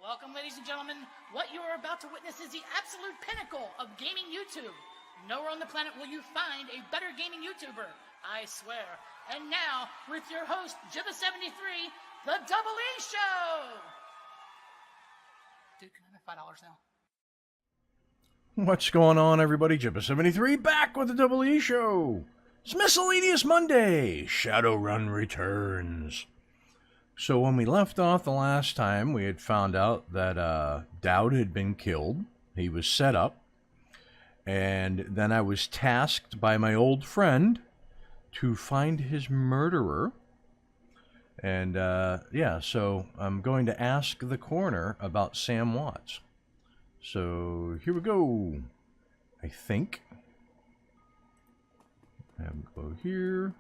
Welcome, ladies and gentlemen. What you are about to witness is the absolute pinnacle of gaming YouTube. Nowhere on the planet will you find a better gaming YouTuber, I swear. And now, with your host, Jibba73, the Double E Show! Dude, can I have $5 now? What's going on, everybody? Jibba73 back with the Double E Show. It's Miscellaneous Monday, Shadowrun Returns. So when we left off the last time, we had found out that Dowd had been killed. He was set up. And then I was tasked by my old friend to find his murderer. And yeah, so I'm going to ask the coroner about Sam Watts. So here we go. I think. Have him go here.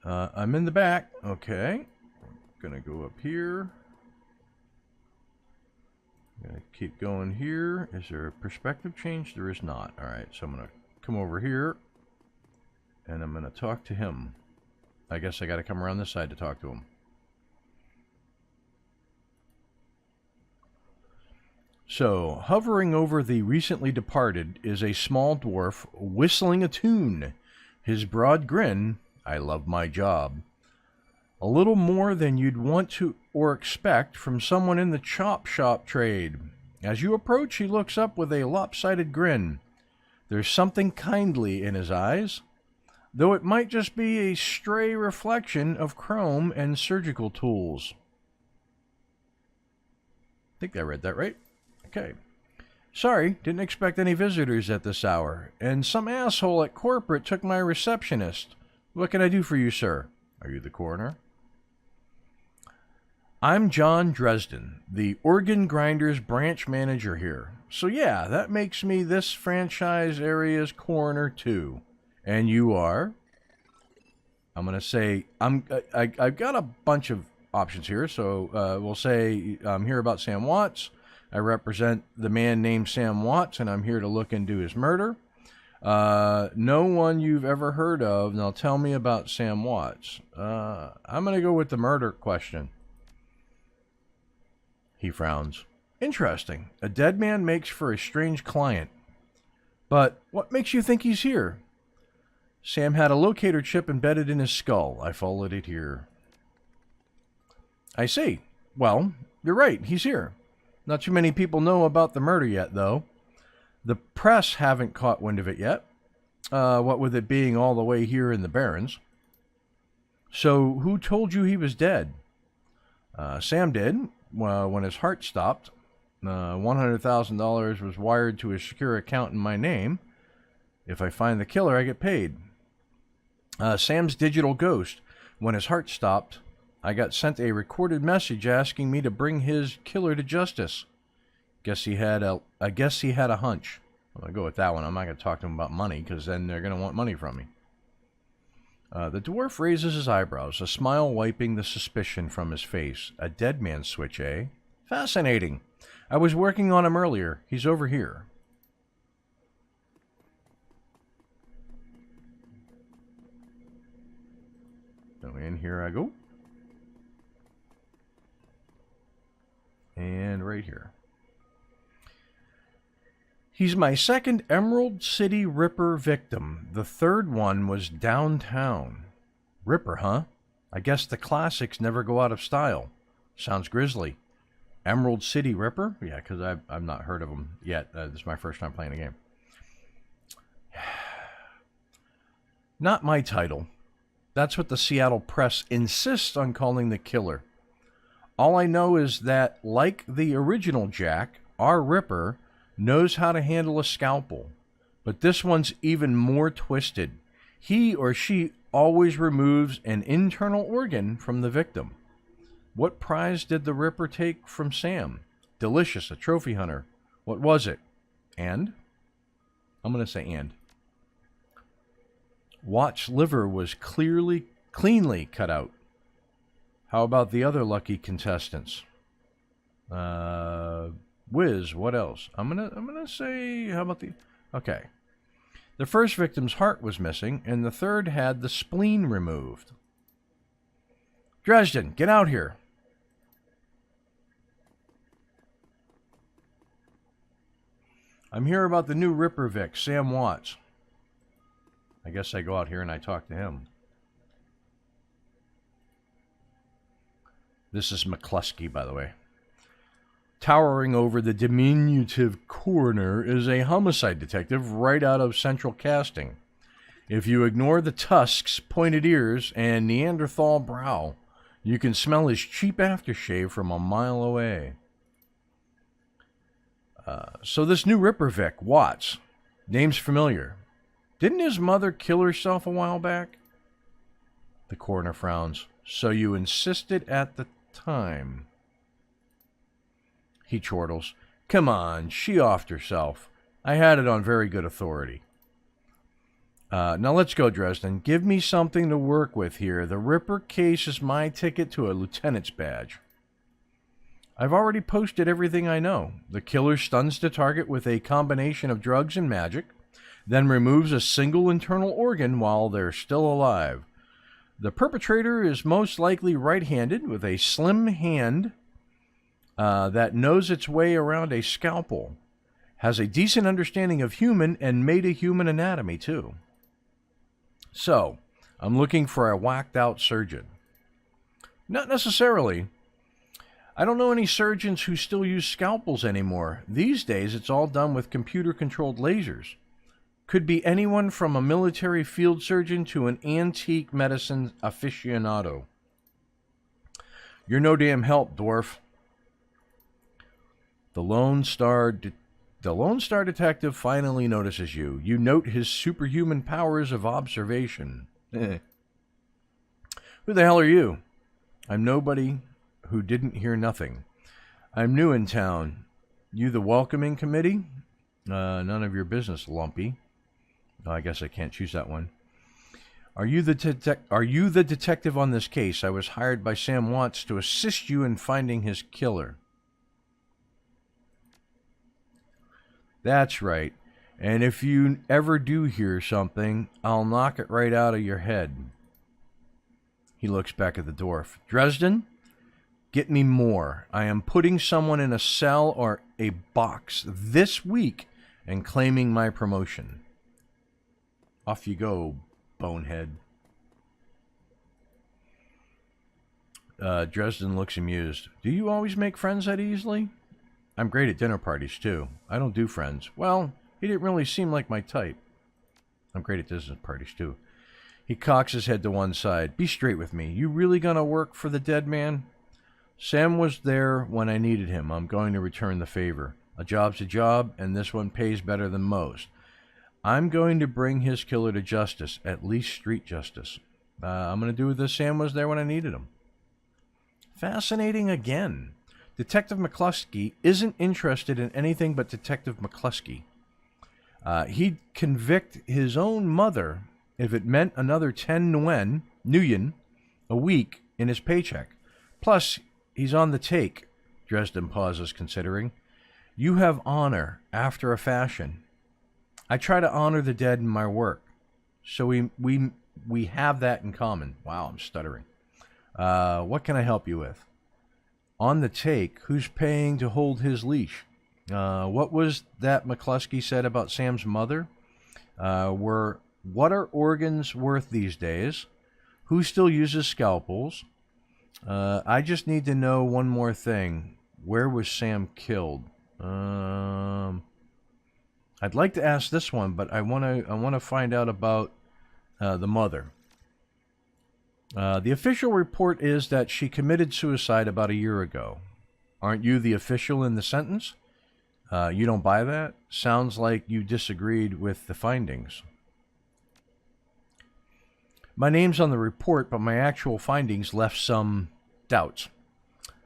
I'm in the back. Okay. Gonna go up here. Gonna keep going here. Is there a perspective change? There is not. Alright, so I'm gonna come over here. And I'm gonna talk to him. I guess I gotta come around this side to talk to him. So, hovering over the recently departed is a small dwarf whistling a tune. His broad grin, I love my job. A little more than you'd want to or expect from someone in the chop shop trade. As you approach, he looks up with a lopsided grin. There's something kindly in his eyes, though it might just be a stray reflection of chrome and surgical tools. I think I read that right. Okay. Sorry, didn't expect any visitors at this hour, and some asshole at corporate took my receptionist. What can I do for you, sir? Are you the coroner? I'm John Dresden, the Organ Grinders branch manager here. So yeah, that makes me this franchise area's coroner too. And you are? I'm going to say, I've got a bunch of options here, so we'll say I'm here about Sam Watts. I represent the man named Sam Watts, and I'm here to look into his murder. No one you've ever heard of. Now tell me about Sam Watts. I'm going to go with the murder question. He frowns. Interesting. A dead man makes for a strange client. But what makes you think he's here? Sam had a locator chip embedded in his skull. I followed it here. I see. Well, you're right. He's here. Not too many people know about the murder yet, though. The press haven't caught wind of it yet, what with it being all the way here in the Barrens. So, who told you he was dead? Sam did, when his heart stopped. $100,000 was wired to a secure account in my name. If I find the killer, I get paid. Sam's digital ghost. When his heart stopped, I got sent a recorded message asking me to bring his killer to justice. I guess he had a hunch. I'm going to go with that one. I'm not going to talk to him about money, because then they're going to want money from me. The dwarf raises his eyebrows, a smile wiping the suspicion from his face. A dead man switch, eh? Fascinating. I was working on him earlier. He's over here. So in here I go. And right here. He's my second Emerald City Ripper victim. The third one was downtown. Ripper, huh? I guess the classics never go out of style. Sounds grisly. Emerald City Ripper? Yeah, because I've not heard of them yet. This is my first time playing the game. Not my title. That's what the Seattle Press insists on calling the killer. All I know is that, like the original Jack, our Ripper knows how to handle a scalpel. But this one's even more twisted. He or she always removes an internal organ from the victim. What prize did the Ripper take from Sam? Delicious, a trophy hunter. What was it? And? I'm going to say and. Watt's liver was cleanly cut out. How about the other lucky contestants? Whiz, what else? I'm gonna say, how about the... Okay. The first victim's heart was missing, and the third had the spleen removed. Dresden, get out here. I'm here about the new Ripper Vic, Sam Watts. I guess I go out here and I talk to him. This is McCluskey, by the way. Towering over the diminutive coroner is a homicide detective right out of Central Casting. If you ignore the tusks, pointed ears, and Neanderthal brow, you can smell his cheap aftershave from a mile away. So this new Ripper Vic, Watts, name's familiar. Didn't his mother kill herself a while back? The coroner frowns. So you insisted at the time. He chortles. Come on, she offed herself. I had it on very good authority. Now let's go, Dresden. Give me something to work with here. The Ripper case is my ticket to a lieutenant's badge. I've already posted everything I know. The killer stuns the target with a combination of drugs and magic, then removes a single internal organ while they're still alive. The perpetrator is most likely right-handed with a slim hand that knows its way around a scalpel. Has a decent understanding of human and meta-human anatomy, too. So, I'm looking for a whacked-out surgeon. Not necessarily. I don't know any surgeons who still use scalpels anymore. These days, it's all done with computer-controlled lasers. Could be anyone from a military field surgeon to an antique medicine aficionado. You're no damn help, dwarf. The Lone Star Detective finally notices you. You note his superhuman powers of observation. Who the hell are you? I'm nobody who didn't hear nothing. I'm new in town. You the welcoming committee? None of your business, lumpy. Oh, I guess I can't choose that one. Are you the detective on this case? I was hired by Sam Watts to assist you in finding his killer. That's right. And if you ever do hear something, I'll knock it right out of your head. He looks back at the dwarf. Dresden? Get me more. I am putting someone in a cell or a box this week and claiming my promotion. Off you go, bonehead. Dresden looks amused. Do you always make friends that easily? I'm great at dinner parties, too. I don't do friends. Well, he didn't really seem like my type. I'm great at business parties, too. He cocks his head to one side. Be straight with me. You really gonna work for the dead man? Sam was there when I needed him. I'm going to return the favor. A job's a job, and this one pays better than most. I'm going to bring his killer to justice, at least street justice. I'm going to do this. Sam was there when I needed him. Fascinating again. Detective McCluskey isn't interested in anything but Detective McCluskey. He'd convict his own mother if it meant another 10 nuyen a week in his paycheck. Plus, he's on the take. Dresden pauses, considering. You have honor after a fashion. I try to honor the dead in my work. So we have that in common. Wow, I'm stuttering. What can I help you with? On the take, who's paying to hold his leash? What was that McCluskey said about Sam's mother? What are organs worth these days? Who still uses scalpels? I just need to know one more thing. Where was Sam killed? I'd like to ask this one, but I want to find out about the mother. The official report is that she committed suicide about a year ago. Aren't you the official in the sentence? You don't buy that? Sounds like you disagreed with the findings. My name's on the report, but my actual findings left some doubts.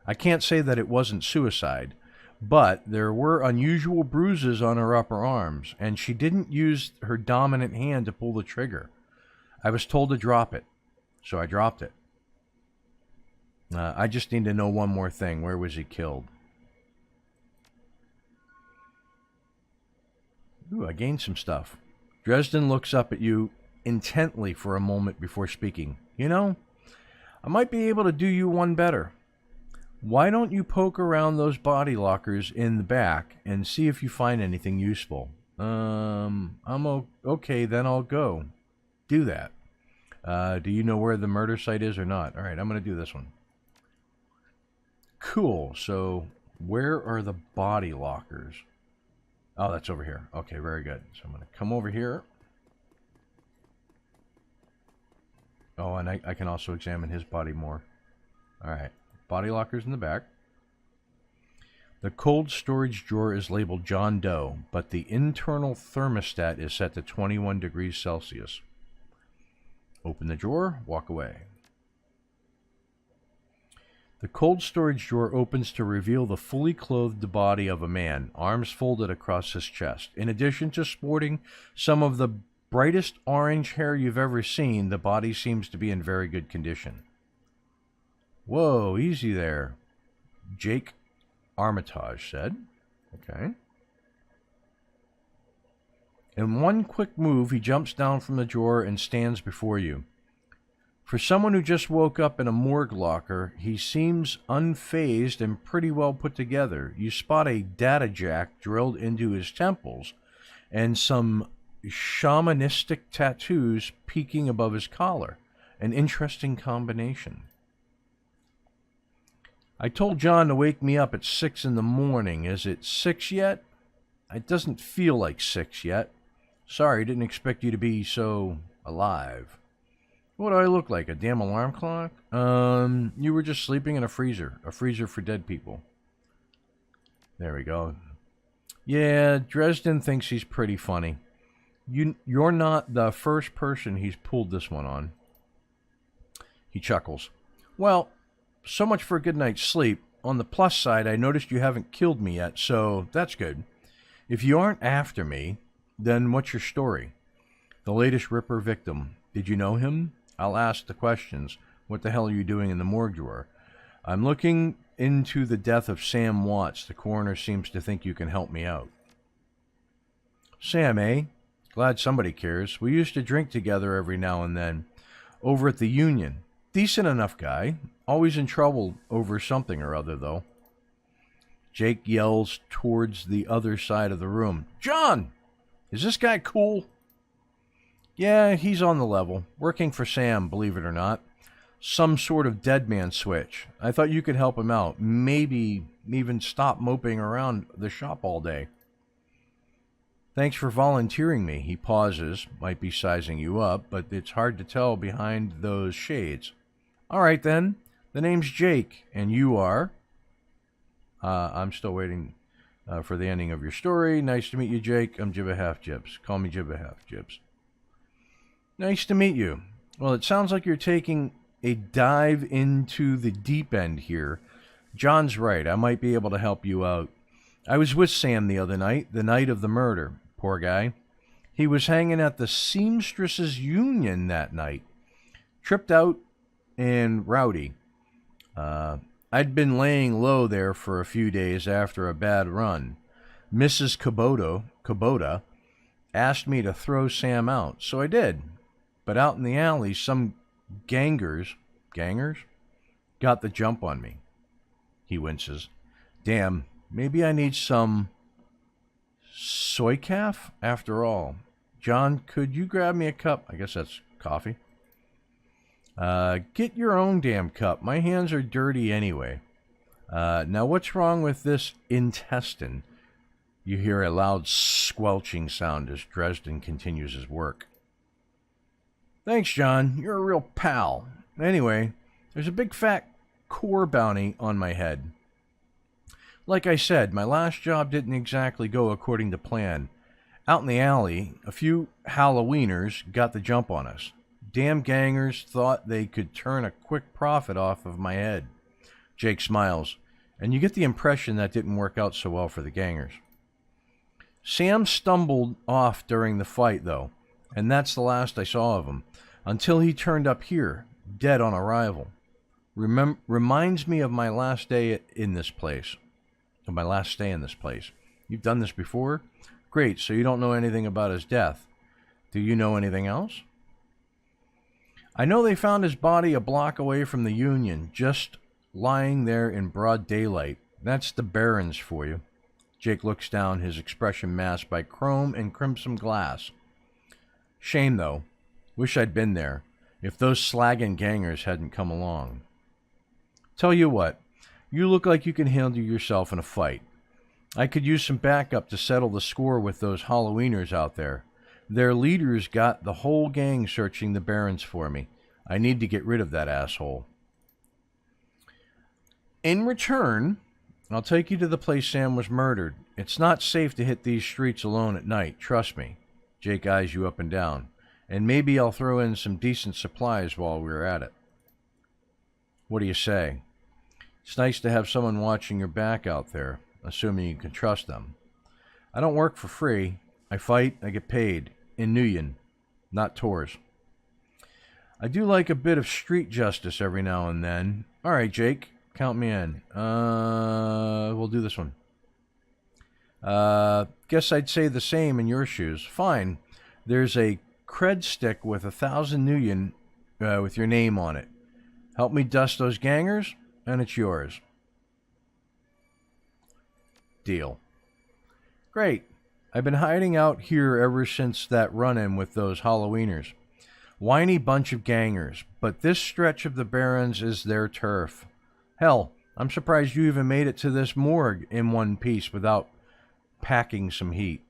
I can't say that it wasn't suicide, but there were unusual bruises on her upper arms, and she didn't use her dominant hand to pull the trigger. I was told to drop it, so I dropped it. I just need to know one more thing. Where was he killed? Ooh, I gained some stuff. Dresden looks up at you intently for a moment before speaking. You know, I might be able to do you one better. Why don't you poke around those body lockers in the back and see if you find anything useful? Okay, then I'll go. Do that. Do you know where the murder site is or not? All right, I'm going to do this one. Cool. So where are the body lockers? Oh, that's over here. Okay, very good. So I'm going to come over here. Oh, and I can also examine his body more. All right. Body lockers in the back. The cold storage drawer is labeled John Doe, but the internal thermostat is set to 21 degrees Celsius. Open the drawer, walk away. The cold storage drawer opens to reveal the fully clothed body of a man, arms folded across his chest. In addition to sporting some of the brightest orange hair you've ever seen, the body seems to be in very good condition. Whoa, easy there, Jake Armitage said. Okay. In one quick move, he jumps down from the drawer and stands before you. For someone who just woke up in a morgue locker, he seems unfazed and pretty well put together. You spot a data jack drilled into his temples and some shamanistic tattoos peeking above his collar. An interesting combination. I told John to wake me up at 6 in the morning. Is it 6 yet? It doesn't feel like 6 yet. Sorry, didn't expect you to be so alive. What do I look like, a damn alarm clock? You were just sleeping in a freezer for dead people. There we go. Yeah, Dresden thinks he's pretty funny. You're not the first person he's pulled this one on. He chuckles. Well, so much for a good night's sleep. On the plus side, I noticed you haven't killed me yet, so that's good. If you aren't after me, then what's your story? The latest Ripper victim. Did you know him? I'll ask the questions. What the hell are you doing in the morgue drawer? I'm looking into the death of Sam Watts. The coroner seems to think you can help me out. Sam, eh? Glad somebody cares. We used to drink together every now and then. Over at the Union. Decent enough guy. Always in trouble over something or other, though. Jake yells towards the other side of the room. John! Is this guy cool? Yeah, he's on the level. Working for Sam, believe it or not. Some sort of dead man switch. I thought you could help him out. Maybe even stop moping around the shop all day. Thanks for volunteering me. He pauses. Might be sizing you up, but it's hard to tell behind those shades. All right, then. The name's Jake, and you are? I'm still waiting for the ending of your story. Nice to meet you, Jake. I'm Jibba Half Jibs. Call me Jibba Half Jibs. Nice to meet you. Well, it sounds like you're taking a dive into the deep end here. John's right. I might be able to help you out. I was with Sam the other night, the night of the murder. Poor guy. He was hanging at the Seamstresses Union that night. Tripped out and rowdy. I'd been laying low there for a few days after a bad run. Mrs. Kubota asked me to throw Sam out, so I did. But out in the alley, some gangers, got the jump on me. He winces. Damn, maybe I need some soy calf after all. John, could you grab me a cup? I guess that's coffee. Get your own damn cup. My hands are dirty anyway. Now what's wrong with this intestine? You hear a loud squelching sound as Dresden continues his work. Thanks, John. You're a real pal. Anyway, there's a big fat core bounty on my head. Like I said, my last job didn't exactly go according to plan. Out in the alley, a few Halloweeners got the jump on us. Damn gangers thought they could turn a quick profit off of my head. Jake smiles, and you get the impression that didn't work out so well for the gangers. Sam stumbled off during the fight, though, and that's the last I saw of him, until he turned up here, dead on arrival. Reminds me of my last day in this place. Of my last stay in this place. You've done this before? Great, so you don't know anything about his death. Do you know anything else? I know they found his body a block away from the Union, just lying there in broad daylight. That's the Barrens for you. Jake looks down, his expression masked by chrome and crimson glass. Shame, though. Wish I'd been there, if those slagging gangers hadn't come along. Tell you what, you look like you can handle yourself in a fight. I could use some backup to settle the score with those Halloweeners out there. Their leaders got the whole gang searching the Barrens for me. I need to get rid of that asshole. In return, I'll take you to the place Sam was murdered. It's not safe to hit these streets alone at night, trust me. Jake eyes you up and down. And maybe I'll throw in some decent supplies while we're at it. What do you say? It's nice to have someone watching your back out there, assuming you can trust them. I don't work for free. I fight, I get paid. In Nguyen, not tours. I do like a bit of street justice every now and then. All right, Jake, count me in. We'll do this one. Guess I'd say the same in your shoes. Fine. There's a cred stick with 1,000 Nguyen with your name on it. Help me dust those gangers, and it's yours. Deal. Great. I've been hiding out here ever since that run-in with those Halloweeners. Whiny bunch of gangers, but this stretch of the Barrens is their turf. Hell, I'm surprised you even made it to this morgue in one piece without packing some heat.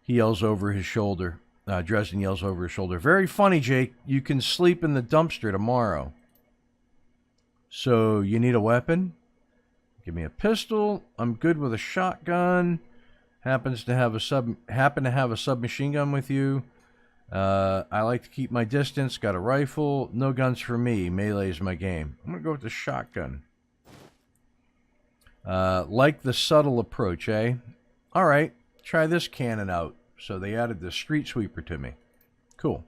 He yells over his shoulder. Dresden yells over his shoulder. Very funny, Jake. You can sleep in the dumpster tomorrow. So, you need a weapon? Give me a pistol. I'm good with a shotgun. Happen to have a submachine gun with you. I like to keep my distance. Got a rifle. No guns for me. Melee's my game. I'm gonna go with the shotgun. Like the subtle approach, eh? All right. Try this cannon out. So they added the street sweeper to me. Cool.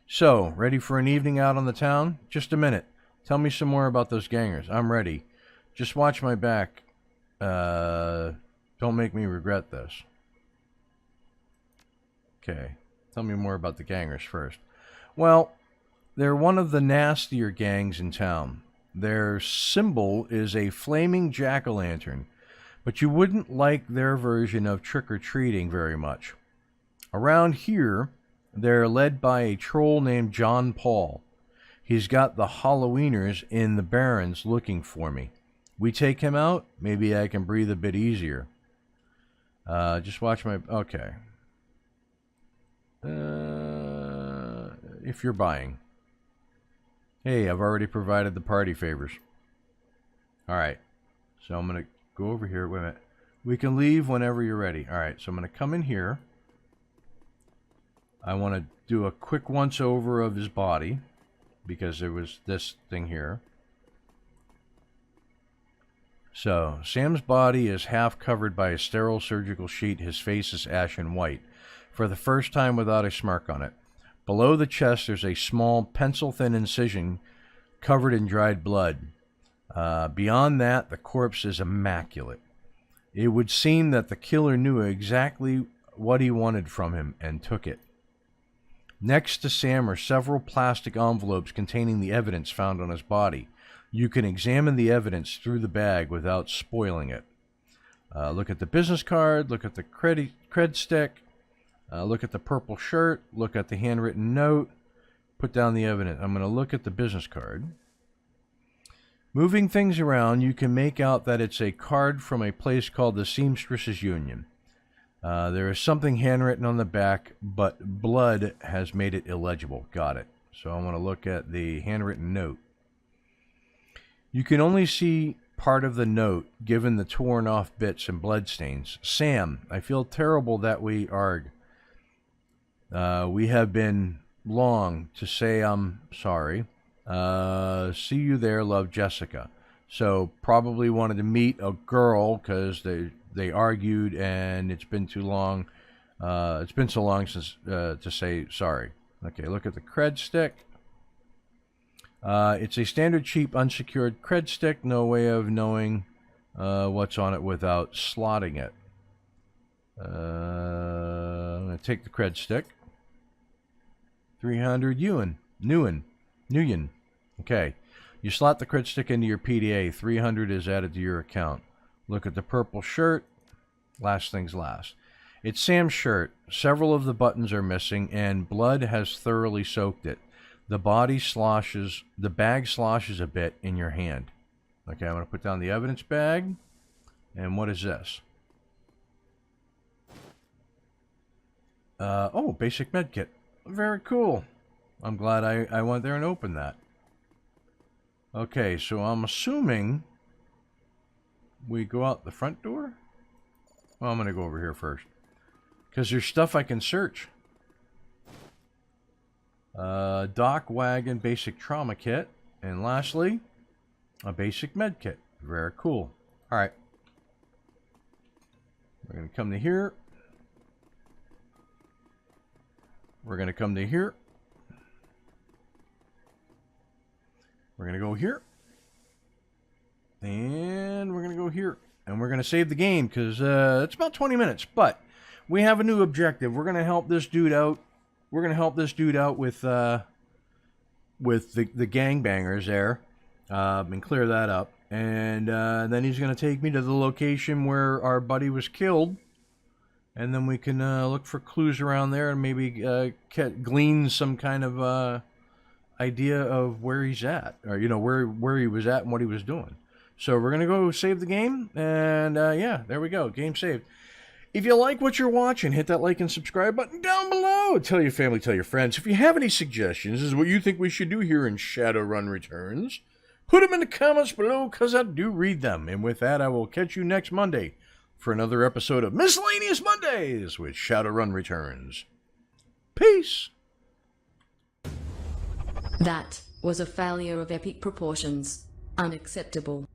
So, ready for an evening out on the town? Just a minute. Tell me some more about those gangers. I'm ready. Just watch my back. Don't make me regret this. Okay. Tell me more about the gangers first. Well, they're one of the nastier gangs in town. Their symbol is a flaming jack-o'-lantern, but you wouldn't like their version of trick-or-treating very much. Around here, they're led by a troll named John Paul. He's got the Halloweeners in the Barrens looking for me. We take him out, maybe I can breathe a bit easier. Just watch my... Okay. If you're buying. Hey, I've already provided the party favors. Alright. So I'm going to go over here. Wait a minute. We can leave whenever you're ready. Alright, so I'm going to come in here. I want to do a quick once-over of his body, because there was this thing here. So, Sam's body is half covered by a sterile surgical sheet. His face is ashen white, for the first time without a smirk on it. Below the chest, there's a small, pencil-thin incision covered in dried blood. Beyond that, the corpse is immaculate. It would seem that the killer knew exactly what he wanted from him and took it. Next to Sam are several plastic envelopes containing the evidence found on his body. You can examine the evidence through the bag without spoiling it. Look at the business card, look at the cred stick, look at the purple shirt, look at the handwritten note, put down the evidence. I'm going to look at the business card. Moving things around, you can make out that it's a card from a place called the Seamstresses Union. There is something handwritten on the back, but blood has made it illegible. Got it. So I want to look at the handwritten note. You can only see part of the note, given the torn off bits and bloodstains. Sam, I feel terrible that we arg. We have been long to say I'm sorry. See you there, love, Jessica. So probably wanted to meet a girl because they argued and it's been too long. It's been so long since to say sorry. Okay, look at the cred stick. It's a standard cheap unsecured cred stick. No way of knowing what's on it without slotting it. I'm going to take the cred stick. 300 Nguyen. Okay. You slot the crit stick into your PDA. 300 is added to your account. Look at the purple shirt. Last things last. It's Sam's shirt. Several of the buttons are missing, and blood has thoroughly soaked it. The bag sloshes a bit in your hand. Okay, I'm going to put down the evidence bag. And what is this? Oh, basic med kit. Very cool. I'm glad I went there and opened that. Okay, so I'm assuming we go out the front door? Well, I'm going to go over here first. Because there's stuff I can search. Dock wagon basic trauma kit. And lastly, a basic med kit. Very cool. Alright. We're going to come to here. We're going to come to here. We're going to go here. And we're going to go here. And we're going to save the game because it's about 20 minutes. But we have a new objective. We're going to help this dude out. We're going to help this dude out with the gangbangers there. And clear that up. And then he's going to take me to the location where our buddy was killed. And then we can look for clues around there and maybe glean some kind of idea of where he's at, or you know where he was at and what he was doing. So we're gonna go save the game, and yeah, there we go, game saved. If you like what you're watching, hit that like and subscribe button down below. Tell your family, tell your friends. If you have any suggestions as to what you think we should do here in Shadowrun Returns, put them in the comments below, because I do read them. And with that, I will catch you next Monday for another episode of Miscellaneous Mondays with Shadowrun Returns. Peace. That was a failure of epic proportions. Unacceptable.